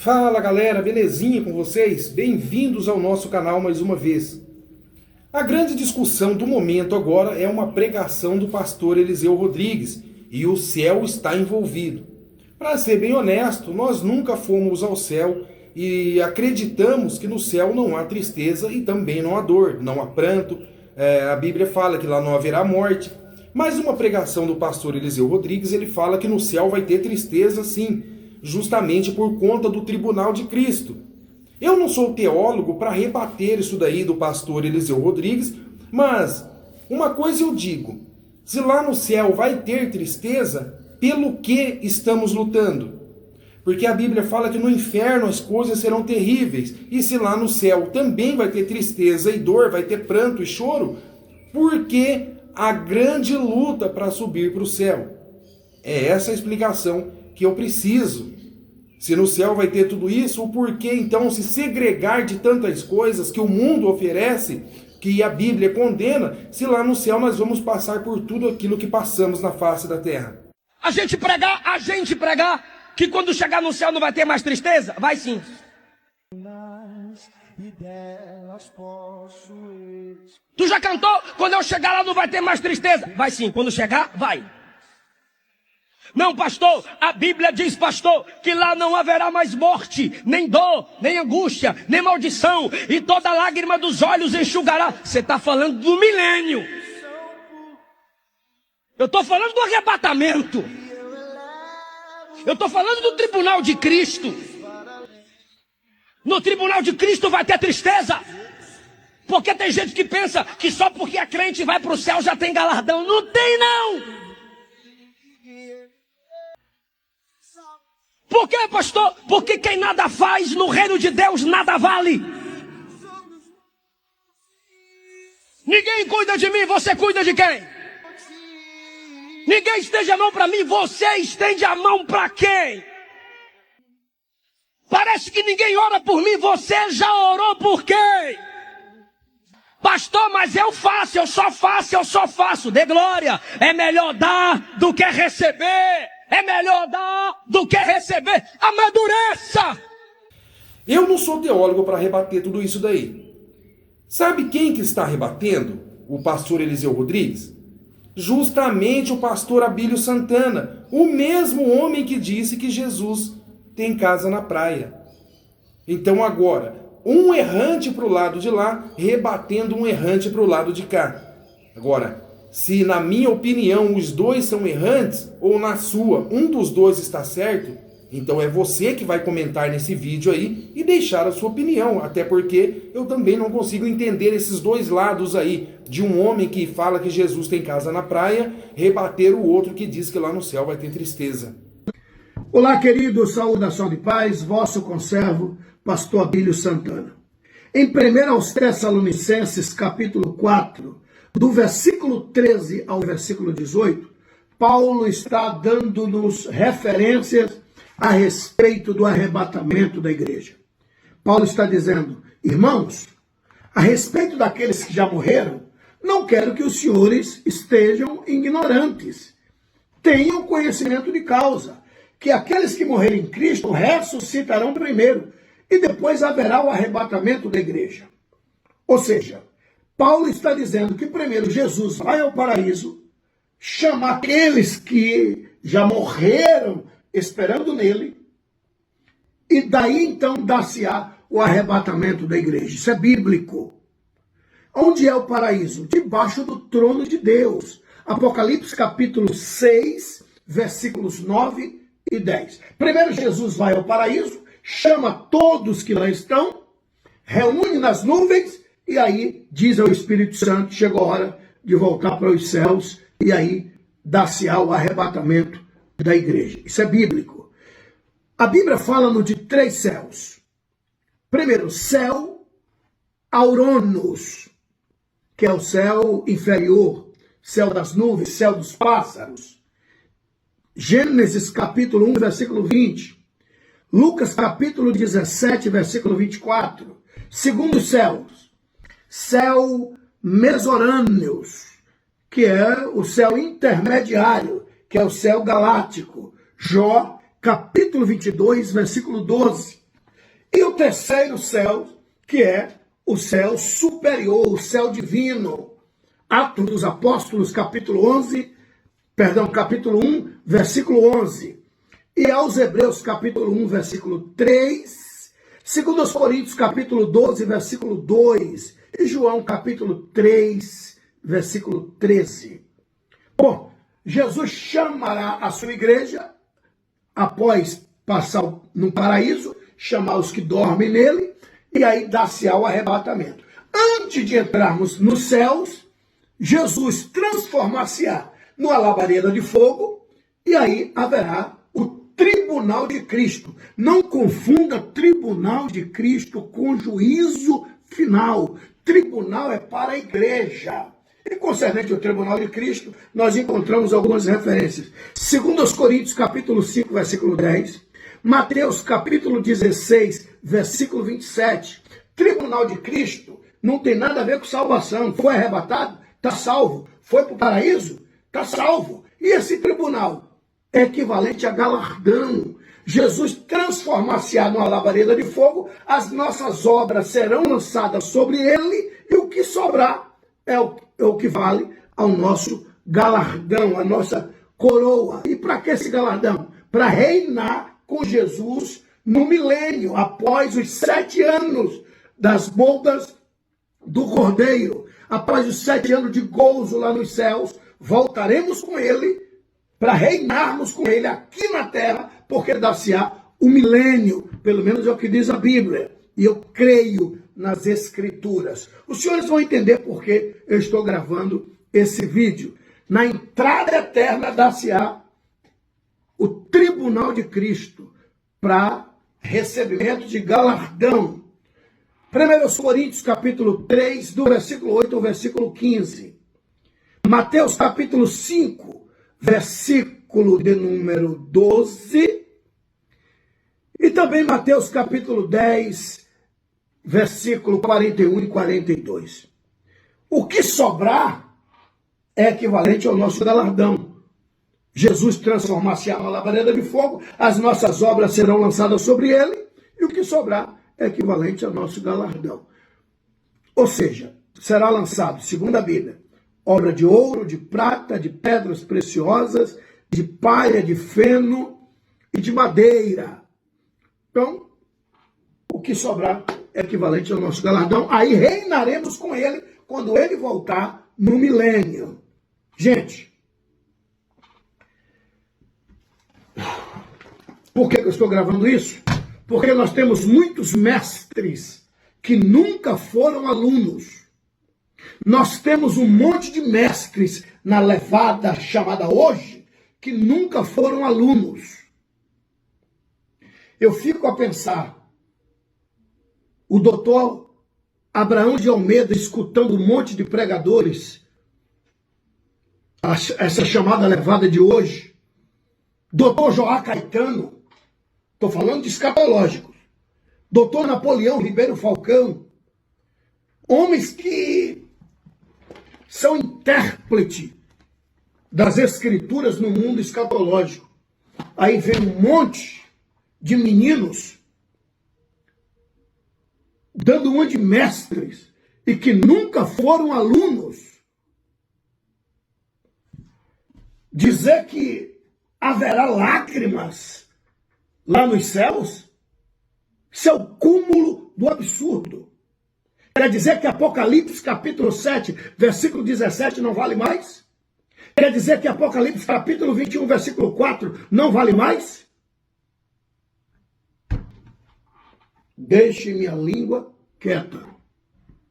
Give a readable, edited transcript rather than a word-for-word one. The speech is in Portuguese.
Fala galera, belezinha com vocês? Bem-vindos ao nosso canal mais uma vez. A grande discussão do momento agora é uma pregação do pastor Eliseu Rodrigues e o céu está envolvido. Para ser bem honesto, nós nunca fomos ao céu e acreditamos que no céu não há tristeza e também não há dor, não há pranto. A Bíblia fala que lá não haverá morte. Mas uma pregação do pastor Eliseu Rodrigues, ele fala que no céu vai ter tristeza sim, justamente por conta do tribunal de Cristo. Eu não sou teólogo para rebater isso daí do pastor Eliseu Rodrigues, mas uma coisa eu digo, se lá no céu vai ter tristeza, pelo que estamos lutando? Porque a Bíblia fala que no inferno as coisas serão terríveis, e se lá no céu também vai ter tristeza e dor, vai ter pranto e choro, por que a grande luta para subir para o céu? É essa a explicação que eu preciso. Se no céu vai ter tudo isso, o porquê então se segregar de tantas coisas que o mundo oferece, que a Bíblia condena, se lá no céu nós vamos passar por tudo aquilo que passamos na face da terra? A gente pregar que quando chegar no céu não vai ter mais tristeza? Vai sim. Tu já cantou? Quando eu chegar lá não vai ter mais tristeza? Vai sim, quando chegar, vai. Não, pastor, a Bíblia diz, pastor, que lá não haverá mais morte, nem dor, nem angústia, nem maldição, e toda lágrima dos olhos enxugará. Você está falando do milênio. Eu estou falando do arrebatamento. Eu estou falando do tribunal de Cristo. No tribunal de Cristo vai ter tristeza. Porque tem gente que pensa que só porque a crente vai para o céu já tem galardão. Não tem, não. Por quê, pastor? Porque quem nada faz no reino de Deus nada vale. Ninguém cuida de mim, você cuida de quem? Ninguém estende a mão para mim, você estende a mão para quem? Parece que ninguém ora por mim, você já orou por quem? Pastor, mas eu só faço. Dê glória. É melhor dar do que receber. É melhor dar do que receber. Amadureça. Eu não sou teólogo para rebater tudo isso daí. Sabe quem que está rebatendo? O pastor Eliseu Rodrigues? Justamente o pastor Abílio Santana, o mesmo homem que disse que Jesus tem casa na praia. Então agora, um errante para o lado de lá, rebatendo um errante para o lado de cá. Agora, se na minha opinião os dois são errantes, ou na sua, um dos dois está certo, então é você que vai comentar nesse vídeo aí e deixar a sua opinião, até porque eu também não consigo entender esses dois lados aí, de um homem que fala que Jesus tem casa na praia, rebater o outro que diz que lá no céu vai ter tristeza. Olá, queridos, saudação de paz, vosso conservo, pastor Abílio Santana. Em 1 Tessalonicenses, capítulo 4, do versículo 13 ao versículo 18, Paulo está dando-nos referências a respeito do arrebatamento da igreja. Paulo está dizendo, irmãos, a respeito daqueles que já morreram, não quero que os senhores estejam ignorantes. Tenham conhecimento de causa, que aqueles que morrerem em Cristo ressuscitarão primeiro, e depois haverá o arrebatamento da igreja. Ou seja, Paulo está dizendo que primeiro Jesus vai ao paraíso, chama aqueles que já morreram esperando nele, e daí então dar-se-á o arrebatamento da igreja. Isso é bíblico. Onde é o paraíso? Debaixo do trono de Deus. Apocalipse capítulo 6, versículos 9 e 10. Primeiro Jesus vai ao paraíso, chama todos que lá estão, reúne nas nuvens, e aí diz ao Espírito Santo, chegou a hora de voltar para os céus, e aí dá-se-á o arrebatamento da igreja. Isso é bíblico. A Bíblia fala-nos de três céus. Primeiro, céu Auranos, que é o céu inferior, céu das nuvens, céu dos pássaros. Gênesis capítulo 1, versículo 20. Lucas capítulo 17, versículo 24. Segundo céus, céu Mesorâneos, que é o céu intermediário, que é o céu galáctico. Jó capítulo 22, versículo 12. E o terceiro céu, que é o céu superior, o céu divino. Atos dos Apóstolos, capítulo 1, versículo 11. E aos Hebreus, capítulo 1, versículo 3. 2 Coríntios, capítulo 12, versículo 2. E João, capítulo 3, versículo 13. Bom, Jesus chamará a sua igreja após passar no paraíso, chamar os que dormem nele, e aí dar-se-á o arrebatamento. Antes de entrarmos nos céus, Jesus transformar-se-á numa labareda de fogo, e aí haverá o tribunal de Cristo. Não confunda tribunal de Cristo com juízo final. Tribunal é para a igreja. E concernente ao tribunal de Cristo, nós encontramos algumas referências. 2 Coríntios, capítulo 5, versículo 10. Mateus, capítulo 16, versículo 27. Tribunal de Cristo não tem nada a ver com salvação. Foi arrebatado? Está salvo. Foi para o paraíso? Está salvo. E esse tribunal é equivalente a galardão. Jesus transformar-se-á numa labareda de fogo, as nossas obras serão lançadas sobre ele, e o que sobrar é o que vale ao nosso galardão, a nossa coroa. E para que esse galardão? Para reinar com Jesus no milênio, após os 7 anos das bodas do Cordeiro, após os 7 anos de gozo lá nos céus, voltaremos com ele para reinarmos com ele aqui na terra, porque dar-se-á o milênio, pelo menos é o que diz a Bíblia, e eu creio nas Escrituras. Os senhores vão entender por que eu estou gravando esse vídeo. Na entrada eterna dar-se-á o tribunal de Cristo para recebimento de galardão. 1 Coríntios, capítulo 3, do versículo 8 ao versículo 15. Mateus, capítulo 5, versículo de número 12. E também Mateus, capítulo 10, versículo 41 e 42. O que sobrar é equivalente ao nosso galardão. Jesus transformar-se-á numa labareda de fogo, as nossas obras serão lançadas sobre ele, e o que sobrar é equivalente ao nosso galardão. Ou seja, será lançado, segundo a Bíblia, obra de ouro, de prata, de pedras preciosas, de palha, de feno e de madeira. Então, o que sobrar é equivalente ao nosso galardão. Aí reinaremos com ele quando ele voltar no milênio. Gente, por que eu estou gravando isso? Porque nós temos muitos mestres que nunca foram alunos. Nós temos um monte de mestres na levada chamada hoje que nunca foram alunos. Eu fico a pensar, o doutor Abraão de Almeida escutando um monte de pregadores, essa chamada levada de hoje, doutor Joá Caetano, estou falando de escatológicos, doutor Napoleão Ribeiro Falcão, homens que são intérprete das escrituras no mundo escatológico. Aí vem um monte de meninos dando uma de mestres e que nunca foram alunos. Dizer que haverá lágrimas lá nos céus, isso é o cúmulo do absurdo. Quer dizer que Apocalipse capítulo 7, versículo 17 não vale mais? Quer dizer que Apocalipse capítulo 21, versículo 4 não vale mais? Deixe minha língua quieta.